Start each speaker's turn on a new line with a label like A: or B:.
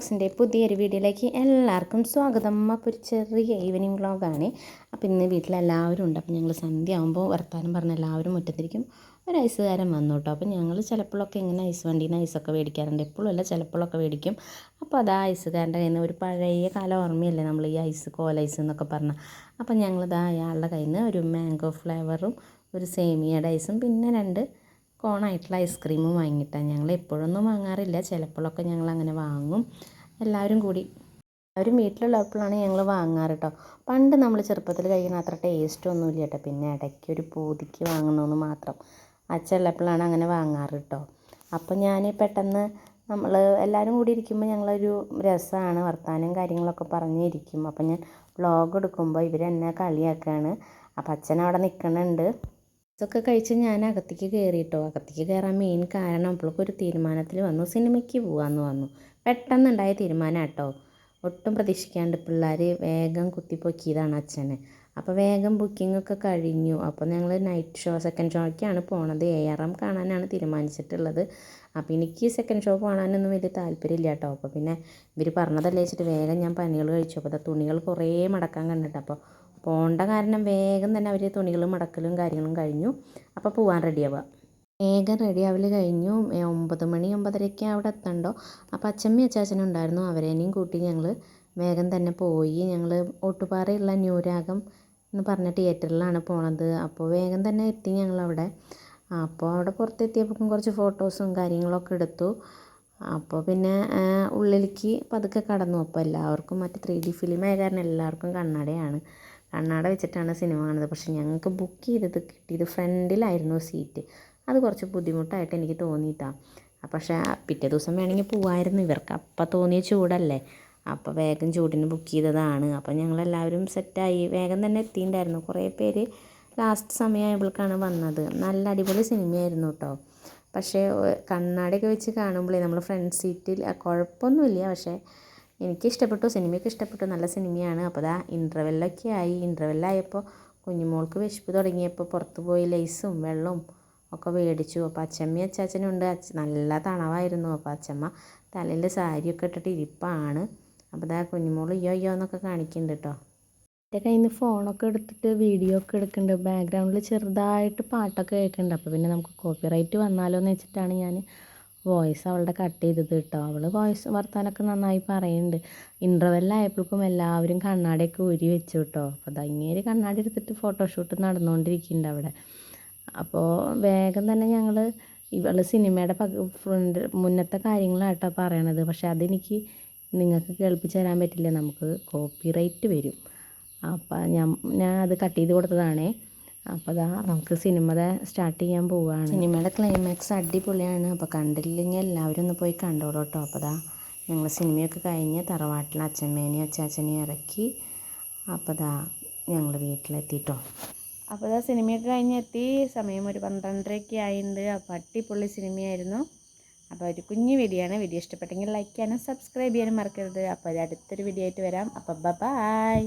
A: വ്ളോഗ്സിൻ്റെ പുതിയൊരു വീഡിയോയിലേക്ക് എല്ലാവർക്കും സ്വാഗതം. അപ്പോൾ ഒരു ചെറിയ ഈവനിങ് വ്ളോഗാണ്. അപ്പോൾ ഇന്ന് വീട്ടിലെല്ലാവരും ഉണ്ട്. അപ്പോൾ ഞങ്ങൾ സന്ധ്യ ആകുമ്പോൾ വർത്താനം പറഞ്ഞ് എല്ലാവരും മുറ്റത്തിരിക്കും. ഒരു ഐസുകാരൻ വന്നു കേട്ടോ. അപ്പോൾ ഞങ്ങൾ ചിലപ്പോഴൊക്കെ ഇങ്ങനെ ഐസ് വണ്ടിയിൽ നിന്ന് ഐസൊക്കെ മേടിക്കാറുണ്ട്. എപ്പോഴും അല്ല, ചിലപ്പോഴൊക്കെ മേടിക്കും. അപ്പോൾ അത് ആ ഐസുകാരൻ്റെ കയ്യിൽ നിന്ന് ഒരു പഴയ കാലം ഓർമ്മയല്ലേ നമ്മൾ ഈ ഐസ് കോലൈസ് എന്നൊക്കെ പറഞ്ഞാൽ. അപ്പോൾ ഞങ്ങളിത് അയാളുടെ കയ്യിൽ നിന്ന് ഒരു മാംഗോ ഫ്ലേവറും ഒരു സേമിയയുടെ ഐസും പിന്നെ 2 കോണായിട്ടുള്ള ഐസ്ക്രീമും വാങ്ങിയിട്ടാണ്. ഞങ്ങൾ എപ്പോഴൊന്നും വാങ്ങാറില്ല, ചിലപ്പോഴൊക്കെ ഞങ്ങൾ അങ്ങനെ വാങ്ങും. എല്ലാവരും കൂടി എല്ലാവരും വീട്ടിലുള്ളപ്പോഴാണ് ഞങ്ങൾ വാങ്ങാറ് കേട്ടോ. പണ്ട് നമ്മൾ ചെറുപ്പത്തിൽ കഴിക്കുന്ന അത്ര ടേസ്റ്റൊന്നുമില്ല കേട്ടോ. പിന്നെ ഇടയ്ക്ക് ഒരു പൂതിക്ക് വാങ്ങണമെന്ന് മാത്രം. അച്ഛനുള്ളപ്പോഴാണ് അങ്ങനെ വാങ്ങാറ് കേട്ടോ. അപ്പോൾ ഞാൻ പെട്ടെന്ന് നമ്മൾ എല്ലാവരും കൂടി ഇരിക്കുമ്പോൾ ഞങ്ങളൊരു രസമാണ്, വർത്തമാനം കാര്യങ്ങളൊക്കെ പറഞ്ഞിരിക്കും. അപ്പോൾ ഞാൻ വ്ളോഗ് എടുക്കുമ്പോൾ ഇവരെന്നെ കളിയാക്കുകയാണ്. അപ്പോൾ അച്ഛൻ അവിടെ നിൽക്കുന്നുണ്ട്. ഇതൊക്കെ കഴിച്ച് ഞാൻ അകത്തേക്ക് കയറിയിട്ടോ. അകത്തേക്ക് കയറാൻ മെയിൻ കാരണം അപ്പോഴൊരു തീരുമാനത്തിൽ വന്നു, സിനിമയ്ക്ക് പോകാമെന്ന് വന്നു. പെട്ടെന്നുണ്ടായ തീരുമാനം കേട്ടോ. ഒട്ടും പ്രതീക്ഷിക്കാണ്ട് പിള്ളേർ വേഗം കുത്തിപ്പൊക്കിയതാണ് അച്ഛന്. അപ്പോൾ വേഗം ബുക്കിങ്ങൊക്കെ കഴിഞ്ഞു. അപ്പോൾ ഞങ്ങൾ നൈറ്റ് ഷോ സെക്കൻഡ് ഷോയ്ക്കാണ് പോണത്. ARM കാണാനാണ് തീരുമാനിച്ചിട്ടുള്ളത്. അപ്പോൾ എനിക്ക് സെക്കൻഡ് ഷോ കാണാനൊന്നും വലിയ താല്പര്യമില്ല കേട്ടോ. അപ്പോൾ പിന്നെ ഇവർ പറഞ്ഞതല്ലേ വെച്ചിട്ട് വേഗം ഞാൻ പണികൾ കഴിച്ചു. അപ്പോൾ തുണികൾ കുറേ മടക്കാൻ കണ്ടിട്ട് അപ്പോൾ പോകേണ്ട കാരണം വേഗം തന്നെ അവർ തുണികളും മടക്കലും കാര്യങ്ങളും കഴിഞ്ഞു. അപ്പോൾ പോകാൻ റെഡിയാവുക. വേഗം റെഡിയാവൽ കഴിഞ്ഞു. 9 മണി 9:30 അവിടെ എത്തണ്ടോ. അപ്പോൾ അച്ഛമ്മയും അച്ചാച്ചനും ഉണ്ടായിരുന്നു. അവരേനെയും കൂട്ടി ഞങ്ങൾ വേഗം തന്നെ പോയി. ഞങ്ങൾ ഓട്ടുപാറയുള്ള ന്യൂരാഗം എന്ന് പറഞ്ഞ തിയേറ്ററിലാണ് പോണത്. അപ്പോൾ വേഗം തന്നെ എത്തി ഞങ്ങളവിടെ. അപ്പോൾ അവിടെ പുറത്തെത്തിയപ്പോൾ കുറച്ച് ഫോട്ടോസും കാര്യങ്ങളൊക്കെ എടുത്തു. അപ്പോൾ പിന്നെ ഉള്ളിലേക്ക് പതുക്കെ കടന്നു. അപ്പോൾ എല്ലാവർക്കും മറ്റേ 3D ഫിലിമായ കാരണം എല്ലാവർക്കും കണ്ണാട വെച്ചിട്ടാണ് സിനിമ കാണുന്നത്. പക്ഷേ ഞങ്ങൾക്ക് ബുക്ക് ചെയ്തത് കിട്ടിയത് ഫ്രണ്ടിലായിരുന്നു സീറ്റ്. അത് കുറച്ച് ബുദ്ധിമുട്ടായിട്ട് എനിക്ക് തോന്നിയിട്ടാണ്. പക്ഷേ പിറ്റേ ദിവസം വേണമെങ്കിൽ പോവായിരുന്നു. ഇവർക്ക് അപ്പം തോന്നിയ ചൂടല്ലേ, അപ്പോൾ വേഗം ചൂടിന് ബുക്ക് ചെയ്തതാണ്. അപ്പോൾ ഞങ്ങളെല്ലാവരും സെറ്റായി വേഗം തന്നെ എത്തിയിട്ടുണ്ടായിരുന്നു. കുറേ പേര് ലാസ്റ്റ് സമയമായപ്പോഴേക്കാണ് വന്നത്. നല്ല അടിപൊളി സിനിമയായിരുന്നു കേട്ടോ. പക്ഷേ കണ്ണാടിയൊക്കെ വെച്ച് കാണുമ്പോഴേ നമ്മൾ ഫ്രണ്ട് സീറ്റിൽ കുഴപ്പമൊന്നുമില്ല. പക്ഷേ എനിക്ക് ഇഷ്ടപ്പെട്ടു, സിനിമയൊക്കെ ഇഷ്ടപ്പെട്ടു, നല്ല സിനിമയാണ്. അപ്പോൾ ഇൻ്റർവെല്ലൊക്കെ ആയി. ഇൻ്റർവെല്ലായപ്പോൾ കുഞ്ഞുമോൾക്ക് വിശപ്പ് തുടങ്ങിയപ്പോൾ പുറത്ത് പോയി ലേസും വെള്ളവും ഒക്കെ മേടിച്ചു. അപ്പോൾ അച്ചമ്മയും അച്ചാച്ചനും ഉണ്ട്. നല്ല തണവായിരുന്നു. അപ്പോൾ അച്ചമ്മ തലയിൽ സാരിയൊക്കെ ഇട്ടിട്ട് ഇരിപ്പാണ്. അപ്പോൾ കുഞ്ഞുമോൾ അയ്യോ എന്നൊക്കെ കാണിക്കുന്നുണ്ട് കേട്ടോ. എൻ്റെ കയ്യിൽ നിന്ന് ഫോണൊക്കെ എടുത്തിട്ട് വീഡിയോ ഒക്കെ എടുക്കുന്നുണ്ട്. ബാക്ക്ഗ്രൗണ്ടിൽ ചെറുതായിട്ട് പാട്ടൊക്കെ കേൾക്കുന്നുണ്ട്. അപ്പോൾ പിന്നെ നമുക്ക് കോപ്പിറൈറ്റ് വന്നാലോ എന്ന് വെച്ചിട്ടാണ് ഞാൻ വോയിസ് അവളുടെ കട്ട് ചെയ്തത് കേട്ടോ. അവൾ വർത്താനൊക്കെ നന്നായി പറയുന്നുണ്ട്. ഇൻ്റർവെല്ലായപ്പോഴേക്കും എല്ലാവരും കണ്ണാടിയൊക്കെ ഊരി വെച്ചു കേട്ടോ. അപ്പോൾ ഇങ്ങേര് കണ്ണാടി എടുത്തിട്ട് ഫോട്ടോഷൂട്ട് നടന്നുകൊണ്ടിരിക്കുന്നുണ്ട് അവിടെ. അപ്പോൾ വേഗം തന്നെ ഞങ്ങൾ ഇവൾ സിനിമയുടെ മുന്നത്തെ കാര്യങ്ങളാട്ടോ പറയണത്. പക്ഷെ അതെനിക്ക് നിങ്ങൾക്ക് കേൾപ്പിച്ച് തരാൻ പറ്റില്ല, നമുക്ക് കോപ്പിറൈറ്റ് വരും. അപ്പോൾ ഞാൻ അത് കട്ട് ചെയ്ത് കൊടുത്തതാണേ. അപ്പോൾ നമുക്ക് സിനിമ സ്റ്റാർട്ട് ചെയ്യാൻ പോവുകയാണ്. സിനിമയുടെ ക്ലൈമാക്സ് അടിപൊളിയാണ്. അപ്പോൾ കണ്ടില്ലെങ്കിൽ എല്ലാവരും ഒന്ന് പോയി കണ്ടോളൂ കേട്ടോ. അപ്പോൾ ഞങ്ങൾ സിനിമയൊക്കെ കഴിഞ്ഞ് തറവാട്ടിൽ അച്ഛമ്മേനെയും അച്ചാച്ചനെയും ഇറക്കി. അപ്പോൾ ഞങ്ങൾ വീട്ടിലെത്തിട്ടോ. അപ്പോൾ സിനിമയൊക്കെ കഴിഞ്ഞെത്തി. സമയം ഒരു 12:30 ആയിട്ടുണ്ട്. അപ്പോൾ അടിപൊളി സിനിമയായിരുന്നു. അപ്പോൾ ഒരു കുഞ്ഞു വീഡിയോ ആണ്. വീഡിയോ ഇഷ്ടപ്പെട്ടെങ്കിൽ ലൈക്ക് ചെയ്യാനും സബ്സ്ക്രൈബ് ചെയ്യാനും മറക്കരുത്. അപ്പോൾ അടുത്തൊരു വീഡിയോ ആയിട്ട് വരാം. അപ്പോൾ ബൈ.